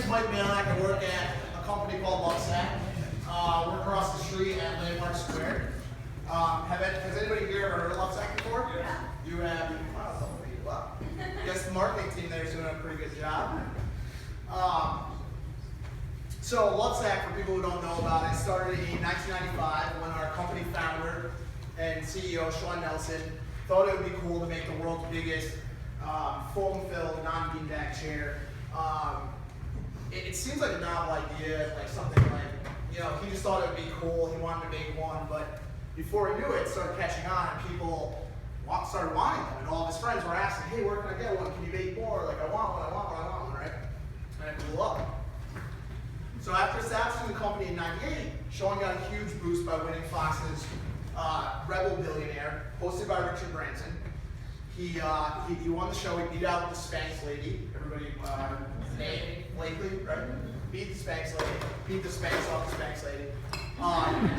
name's Mike Majlak. I work at a company called Lovesac. We're across the street at Landmark Square. Has anybody here ever heard of Lovesac before? Yeah. You have? Wow. I guess the marketing team there is doing a pretty good job. So Lovesac, for people who don't know about it, started in 1995 when our company founder and CEO, Sean Nelson, thought it would be cool to make the world's biggest foam-filled, non-beanbag chair. It seems like a novel idea, like something like, he just thought it would be cool, he wanted to make one, but before he knew it, it started catching on, and people started wanting them, and all of his friends were asking, hey, where can I get one? Can you make more? Like, I want one, right? And it blew up. So after establishing the company in '98, Sean got a huge boost by winning Fox's Rebel Billionaire, hosted by Richard Branson. He won the show. He beat out the Spanx lady. Everybody, name Blakely, right? Beat the Spanx lady. Beat the Spanx off the Spanx lady.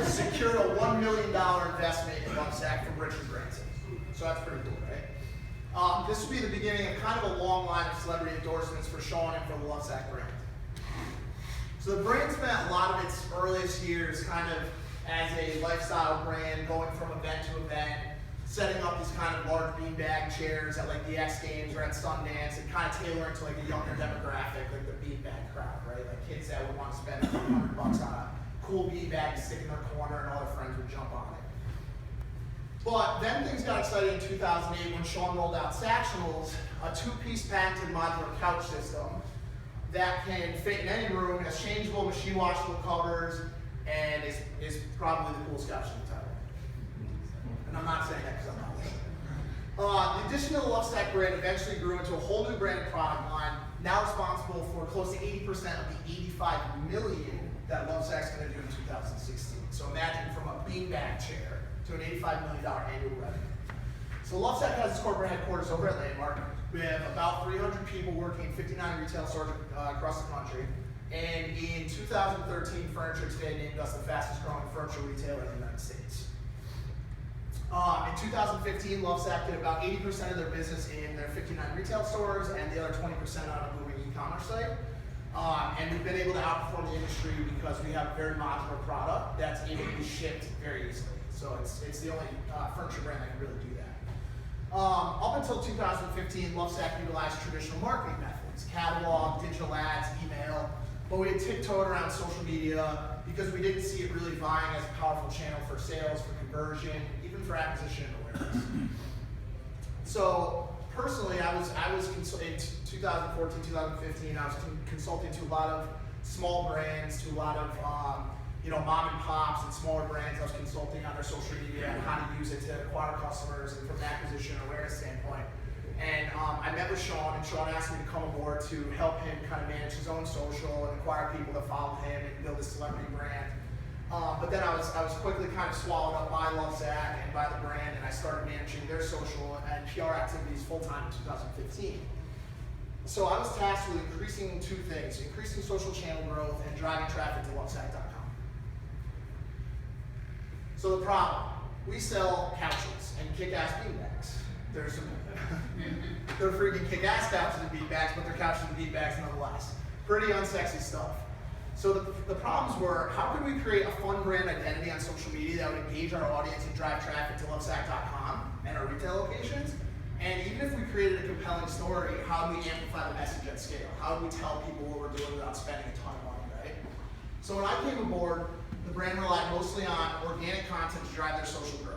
Secured a $1 million investment in Lovesac from Richard Branson. So that's pretty cool, right? This would be the beginning of kind of a long line of celebrity endorsements for Sean and for the Lovesac brand. So the brand spent a lot of its earliest years kind of as a lifestyle brand, going from event to event, setting up these kind of large beanbag chairs at like the X Games or at Sundance, and kind of tailoring to like a younger demographic, like the beanbag crowd, right? Like kids that would want to spend $100 on a cool beanbag to stick in their corner, and all their friends would jump on it. But then things got exciting in 2008 when Sean rolled out Sactionals, a two-piece patented modular couch system that can fit in any room, has changeable, machine washable covers, and is probably the coolest couch in the title. And I'm not saying that because I'm not. The addition of the Lovesac brand eventually grew into a whole new branded product line, now responsible for close to 80% of the $85 million that Lovesac's going to do in 2016. So imagine from a beanbag chair to an $85 million annual revenue. So Lovesac has its corporate headquarters over at Landmark. We have about 300 people working in 59 retail stores across the country. And in 2013, Furniture Today named us the fastest growing furniture retailer in the United States. In 2015, Lovesac did about 80% of their business in their 59 retail stores and the other 20% on a moving e-commerce site. And we've been able to outperform the industry because we have a very modular product that's able to be shipped very easily. So it's the only furniture brand that can really do that. Up until 2015, Lovesac utilized traditional marketing methods, catalog, digital ads, email, but we had tiptoed around social media because we didn't see it really vying as a powerful channel for sales, for conversion, even for acquisition and awareness. So personally, I was in 2014, 2015, I was consulting to a lot of small brands, to a lot of mom and pops and smaller brands. I was consulting on their social media and how to use it to acquire customers and from an acquisition and awareness standpoint. And I met with Sean, and Sean asked me to come aboard to help him kind of manage his own social and acquire people to follow him and build a celebrity brand. But then I was quickly kind of swallowed up by Lovesac and by the brand, and I started managing their social and PR activities full-time in 2015. So I was tasked with increasing two things: increasing social channel growth and driving traffic to Lovesac.com. So the problem, we sell couches and kick-ass beanbags. They're freaking kick-ass couches and beanbags, but they're couches and beanbags nonetheless. Pretty unsexy stuff. So the problems were, how could we create a fun brand identity on social media that would engage our audience and drive traffic to Lovesac.com and our retail locations? And even if we created a compelling story, how do we amplify the message at scale? How do we tell people what we're doing without spending a ton of money, right? So when I came aboard, the brand relied mostly on organic content to drive their social growth.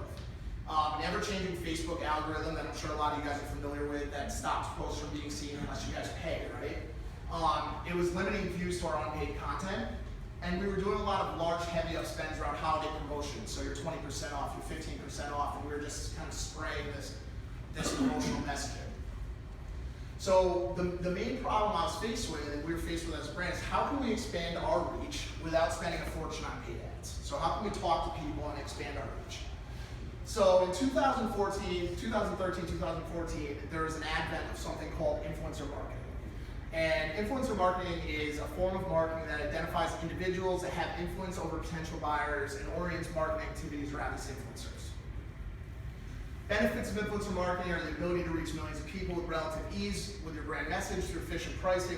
An ever-changing Facebook algorithm that I'm sure a lot of you guys are familiar with that stops posts from being seen unless you guys pay, right? It was limiting views to our unpaid content, and we were doing a lot of large, heavy up spends around holiday promotions. So you're 20% off, you're 15% off, and we were just kind of spraying this promotional messaging. So the main problem I was faced with, and we were faced with as a brand, is how can we expand our reach without spending a fortune on paid ads? So how can we talk to people and expand our reach? So in 2013, 2014, there was an advent of something called influencer marketing. And influencer marketing is a form of marketing that identifies individuals that have influence over potential buyers and orients marketing activities around these influencers. Benefits of influencer marketing are the ability to reach millions of people with relative ease with your brand message through efficient pricing.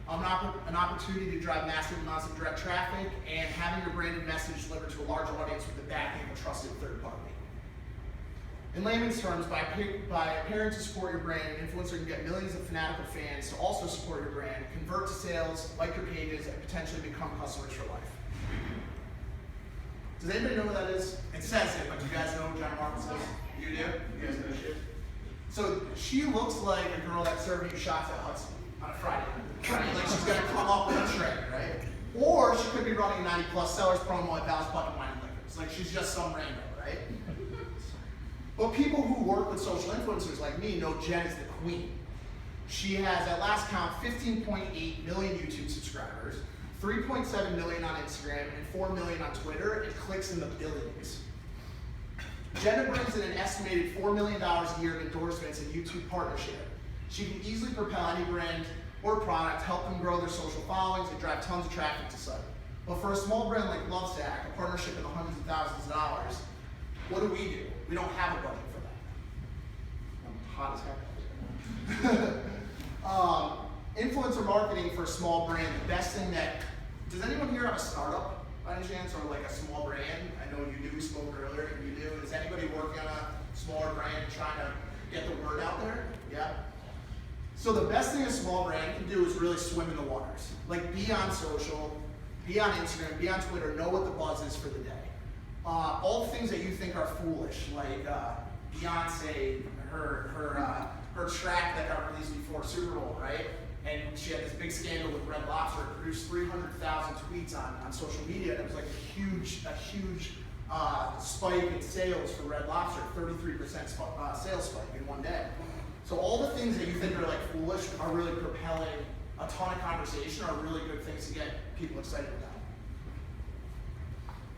An opportunity to drive massive amounts of direct traffic, and having your branded message delivered to a large audience with the backing of a trusted third party. In layman's terms, by appearing to support your brand, an influencer can get millions of fanatical fans to also support your brand, convert to sales, like your pages, and potentially become customers for life. Does anybody know what that is? It says it, but do you guys know what John Marcus is? You do? You guys know shit? So she looks like a girl that's serving you shots at Hudson on a Friday night, right? Like she's gonna come up with a tray, right? Or she could be running a 90+ sellers promo at Val's Bucket Wine and Liquors. Like she's just some rando, right? But people who work with social influencers like me know Jen is the queen. She has, at last count, 15.8 million YouTube subscribers, 3.7 million on Instagram, and 4 million on Twitter, and clicks in the billions. Jenna brings in an estimated $4 million a year of endorsements and YouTube partnership. She can easily propel any brand or product, help them grow their social followings, and drive tons of traffic to site. But for a small brand like Lovesac, a partnership in the hundreds of thousands of dollars, what do? We don't have a budget for that. I'm hot as heck. Influencer marketing for a small brand, the best thing does anyone here have a startup by any chance, or like a small brand? I know you do, we spoke earlier, you do. Is anybody working on a smaller brand trying to get the word out there? Yeah? So the best thing a small brand can do is really swim in the waters. Like be on social, be on Instagram, be on Twitter, know what the buzz is for the day. All the things that you think are foolish, like Beyonce, her track that got released before Super Bowl, right? And she had this big scandal with Red Lobster. It produced 300,000 tweets on social media, and it was like a huge spike in sales for Red Lobster, 33% sales spike in one day. So all the things that you think are like foolish are really propelling a ton of conversation, are really good things to get people excited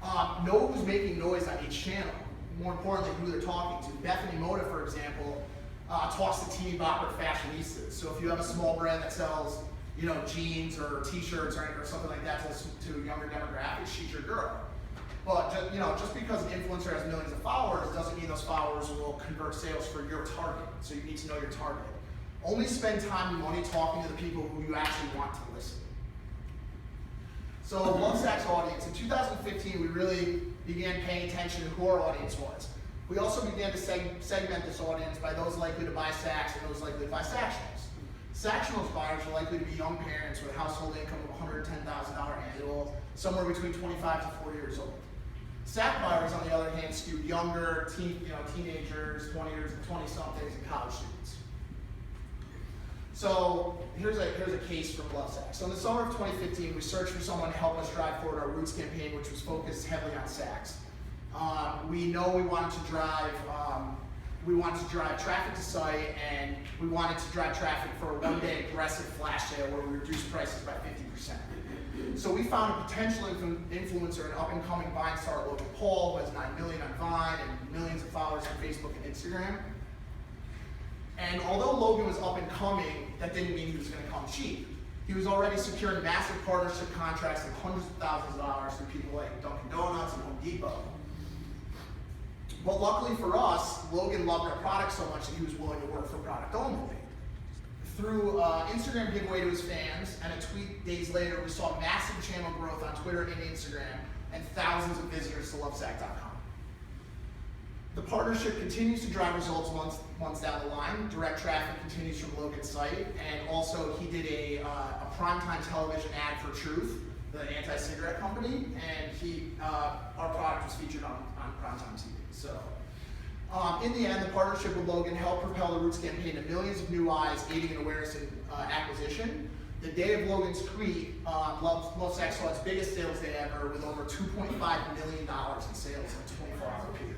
about. Know who's making noise on each channel. More importantly, who they're talking to. Bethany Moda, for example, talks to teeny bopper fashionistas. So if you have a small brand that sells, jeans or t-shirts or something like that to a younger demographic, she's your girl. But just because an influencer has millions of followers doesn't mean those followers will convert sales for your target. So you need to know your target. Only spend time and money talking to the people who you actually want to listen. So Lovesac's audience, in 2015, we really began paying attention to who our audience was. We also began to segment this audience by those likely to buy sacks and those likely to buy Sactionals. Sactionals buyers are likely to be young parents with a household income of $110,000 annual, somewhere between 25 to 40 years old. Sack buyers, on the other hand, skewed younger, teenagers, 20-somethings, and college students. So here's a case from Lovesac. So in the summer of 2015, we searched for someone to help us drive forward our Roots campaign, which was focused heavily on sacks. We know we wanted to drive traffic to site, and we wanted to drive traffic for a one-day aggressive flash sale where we reduced prices by 50%. So we found a potential influencer, an up-and-coming Vine star, Logan Paul, who has 9 million on Vine and millions of followers on Facebook and Instagram. And although Logan was up and coming, that didn't mean he was going to come cheap. He was already securing massive partnership contracts and hundreds of thousands of dollars from people like Dunkin' Donuts and Home Depot. But luckily for us, Logan loved our product so much that he was willing to work for product only. Through Instagram giveaway to his fans and a tweet days later, we saw massive channel growth on Twitter and Instagram and thousands of visitors to Lovesac.com. The partnership continues to drive results months down the line. Direct traffic continues from Logan's site, and also he did a primetime television ad for Truth, the anti-cigarette company, and our product was featured on primetime TV. So, in the end, the partnership with Logan helped propel the Roots campaign to millions of new eyes, aiding in awareness and acquisition. The day of Logan's tweet, Lovesac saw its biggest sales day ever, with over $2.5 million in sales in a 24-hour period.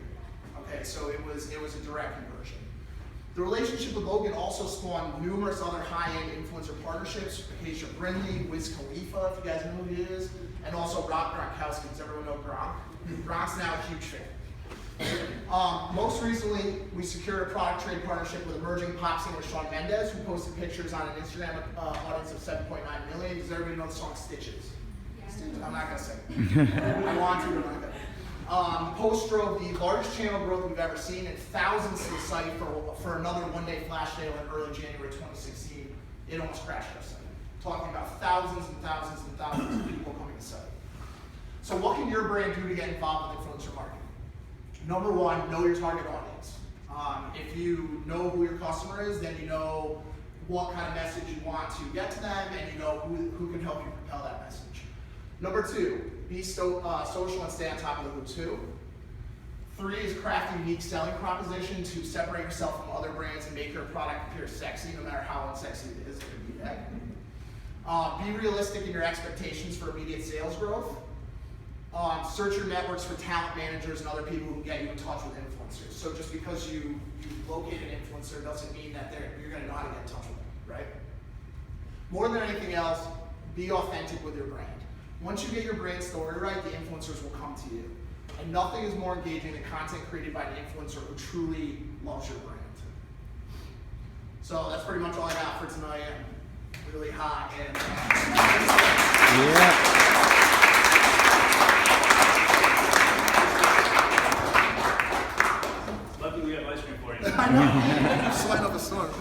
Okay, so it was a direct conversion. The relationship with Logan also spawned numerous other high-end influencer partnerships. Acacia Brindley, Wiz Khalifa, if you guys know who he is, and also Rob Gronkowski. Does everyone know Gronk? Gronk's now a huge fan. Most recently, we secured a product trade partnership with emerging pop singer Shawn Mendes, who posted pictures on an Instagram audience of 7.9 million. Does everybody know the song Stitches? Yeah. Stitches? I'm not going to sing it. I want to, but I'm not going to. Post drove the largest channel growth we've ever seen, and thousands to the site for another one-day flash sale in early January 2016. It almost crashed our site. Talking about thousands and thousands and thousands of people coming to the site. So what can your brand do to get involved with influencer marketing? Number one, know your target audience. If you know who your customer is, then you know what kind of message you want to get to them, and you know who can help you propel that message. Number two, be social and stay on top of the who to. Three is craft a unique selling proposition to separate yourself from other brands and make your product appear sexy, no matter how unsexy it is. It could be that. Be realistic in your expectations for immediate sales growth. Search your networks for talent managers and other people who can get you in touch with influencers. So just because you locate an influencer doesn't mean that you're going to know how to get in touch with them, right? More than anything else, be authentic with your brand. Once you get your brand story right, the influencers will come to you. And nothing is more engaging than content created by an influencer who truly loves your brand. So that's pretty much all I got for tonight. I'm really hot. And Luckily we have ice cream for you. I know. Slide up a storm.